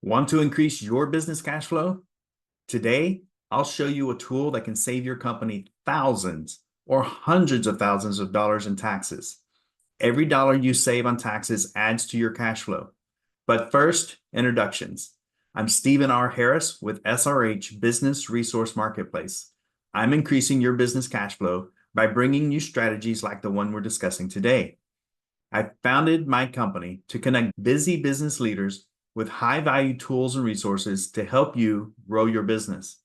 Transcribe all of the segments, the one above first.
Want to increase your business cash flow? Today, I'll show you a tool that can save your company thousands or hundreds of thousands of dollars in taxes. Every dollar you save on taxes adds to your cash flow. But first, introductions. I'm Stephen R. Harris with SRH Business Resource Marketplace. I'm increasing your business cash flow by bringing you strategies like the one we're discussing today. I founded my company to connect busy business leaders with high-value tools and resources to help you grow your business.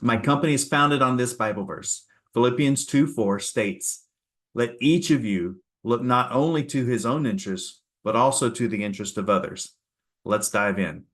My company is founded on this Bible verse. Philippians 2:4 states, "Let each of you look not only to his own interests, but also to the interest of others." Let's dive in.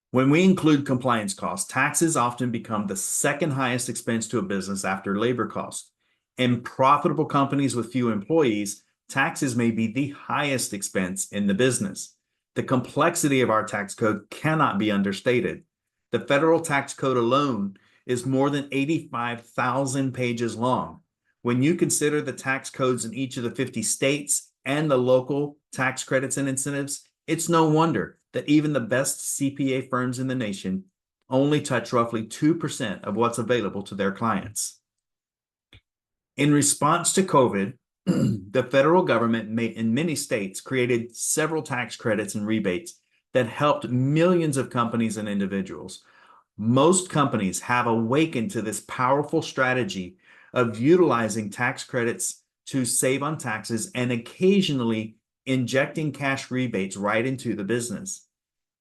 When we include compliance costs, taxes often become the second highest expense to a business after labor costs. In profitable companies with few employees, taxes may be the highest expense in the business. The complexity of our tax code cannot be understated. The federal tax code alone is more than 85,000 pages long. When you consider the tax codes in each of the 50 states and the local tax credits and incentives, it's no wonder that even the best CPA firms in the nation only touch roughly 2% of what's available to their clients. In response to COVID, the federal government in many states created several tax credits and rebates that helped millions of companies and individuals. Most companies have awakened to this powerful strategy of utilizing tax credits to save on taxes and occasionally injecting cash rebates right into the business.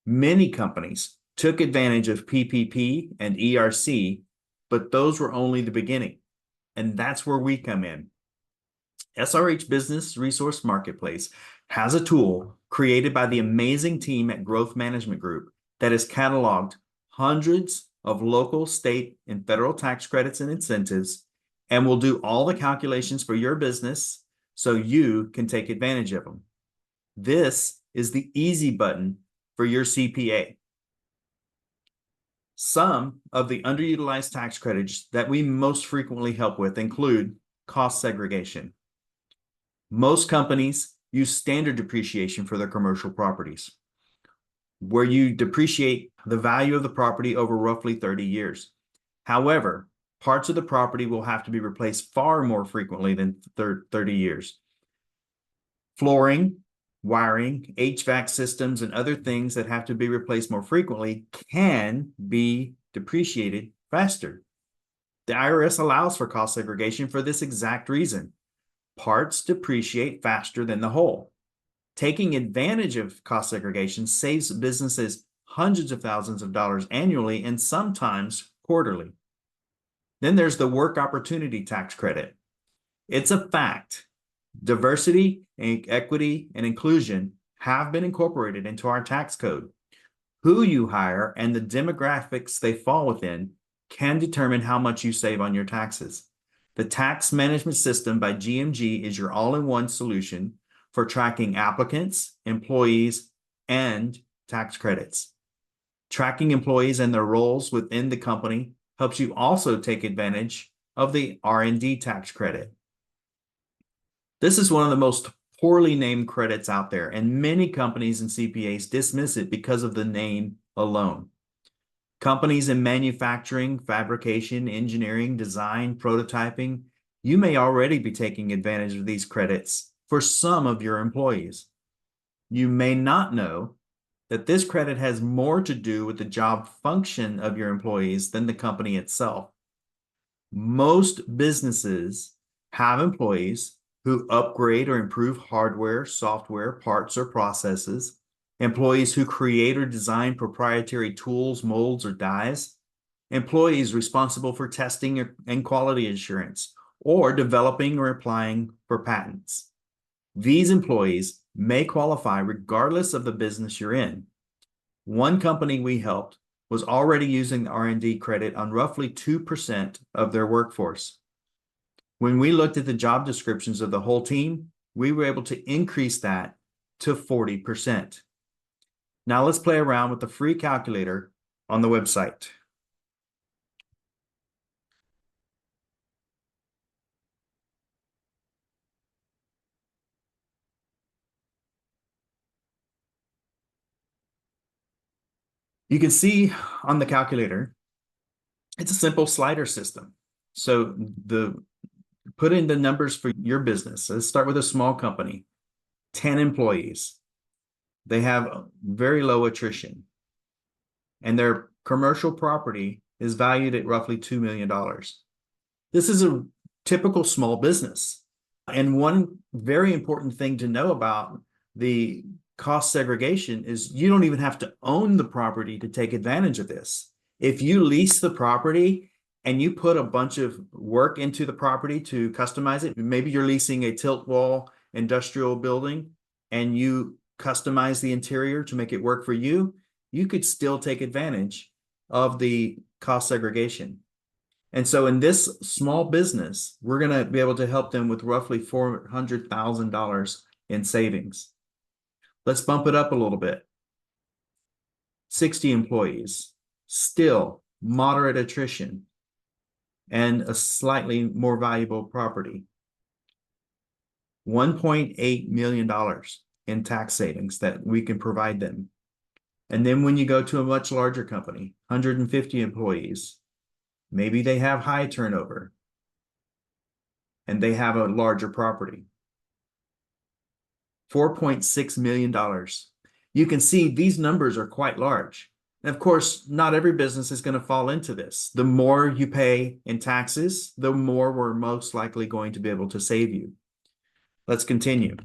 Many companies took advantage of PPP and ERC, but those were only the beginning. And that's where we come in. SRH Business Resource Marketplace has a tool created by the amazing team at Growth Management Group that has cataloged hundreds of local, state, and federal tax credits and incentives, and will do all the calculations for your business so you can take advantage of them. This is the easy button for your CPA. Some of the underutilized tax credits that we most frequently help with include cost segregation. Most companies use standard depreciation for their commercial properties, where you depreciate the value of the property over roughly 30 years. However, parts of the property will have to be replaced far more frequently than 30 years. Flooring, wiring, HVAC systems, and other things that have to be replaced more frequently can be depreciated faster. The IRS allows for cost segregation for this exact reason. Parts depreciate faster than the whole. Taking advantage of cost segregation saves businesses hundreds of thousands of dollars annually and sometimes quarterly. Then there's the work opportunity tax credit. It's a fact. Diversity, equity, and inclusion have been incorporated into our tax code. Who you hire and the demographics they fall within can determine how much you save on your taxes. The tax management system by GMG is your all-in-one solution for tracking applicants, employees, and tax credits. Tracking employees and their roles within the company helps you also take advantage of the R&D tax credit. This is one of the most poorly named credits out there, and many companies and CPAs dismiss it because of the name alone. Companies in manufacturing, fabrication, engineering, design, prototyping, you may already be taking advantage of these credits for some of your employees. You may not know that this credit has more to do with the job function of your employees than the company itself. Most businesses have employees who upgrade or improve hardware, software, parts, or processes, employees who create or design proprietary tools, molds, or dies, employees responsible for testing and quality assurance, or developing or applying for patents. These employees may qualify regardless of the business you're in. One company we helped was already using the R&D credit on roughly 2% of their workforce. When we looked at the job descriptions of the whole team, we were able to increase that to 40%. Now let's play around with the free calculator on the website. You can see on the calculator, it's a simple slider system. So put in the numbers for your business. Let's start with a small company, 10 employees. They have very low attrition, and their commercial property is valued at roughly $2 million. This is a typical small business. And one very important thing to know about the cost segregation is you don't even have to own the property to take advantage of this. If you lease the property and you put a bunch of work into the property to customize it, maybe you're leasing a tilt wall industrial building and you customize the interior to make it work for you, you could still take advantage of the cost segregation. And so in this small business, we're going to be able to help them with roughly $400,000 in savings. Let's bump it up a little bit. 60 employees, still moderate attrition, and a slightly more valuable property. $1.8 million in tax savings that we can provide them. And then when you go to a much larger company, 150 employees, maybe they have high turnover and they have a larger property. $4.6 million. You can see these numbers are quite large. And of course, not every business is going to fall into this. The more you pay in taxes, the more we're most likely going to be able to save you. Let's continue.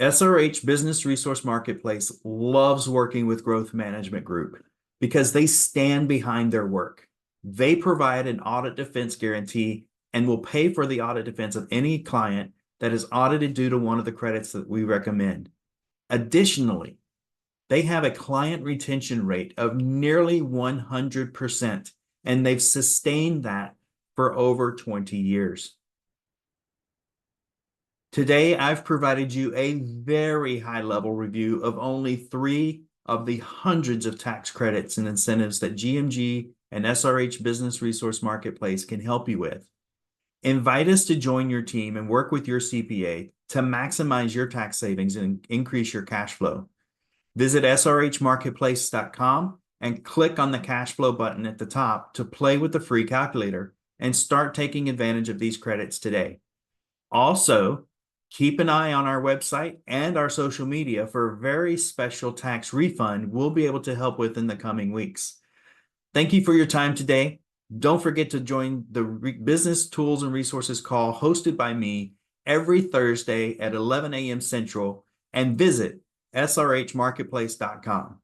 SRH Business Resource Marketplace loves working with Growth Management Group because they stand behind their work. They provide an audit defense guarantee and will pay for the audit defense of any client that is audited due to one of the credits that we recommend. Additionally, they have a client retention rate of nearly 100%, and they've sustained that for over 20 years. Today, I've provided you a very high-level review of only 3 of the hundreds of tax credits and incentives that GMG and SRH Business Resource Marketplace can help you with. Invite us to join your team and work with your CPA to maximize your tax savings and increase your cash flow. Visit srhmarketplace.com and click on the cash flow button at the top to play with the free calculator and start taking advantage of these credits today. Also, keep an eye on our website and our social media for a very special tax refund we'll be able to help with in the coming weeks. Thank you for your time today. Don't forget to join the Business Tools and Resources call hosted by me every Thursday at 11 a.m. Central and visit srhmarketplace.com.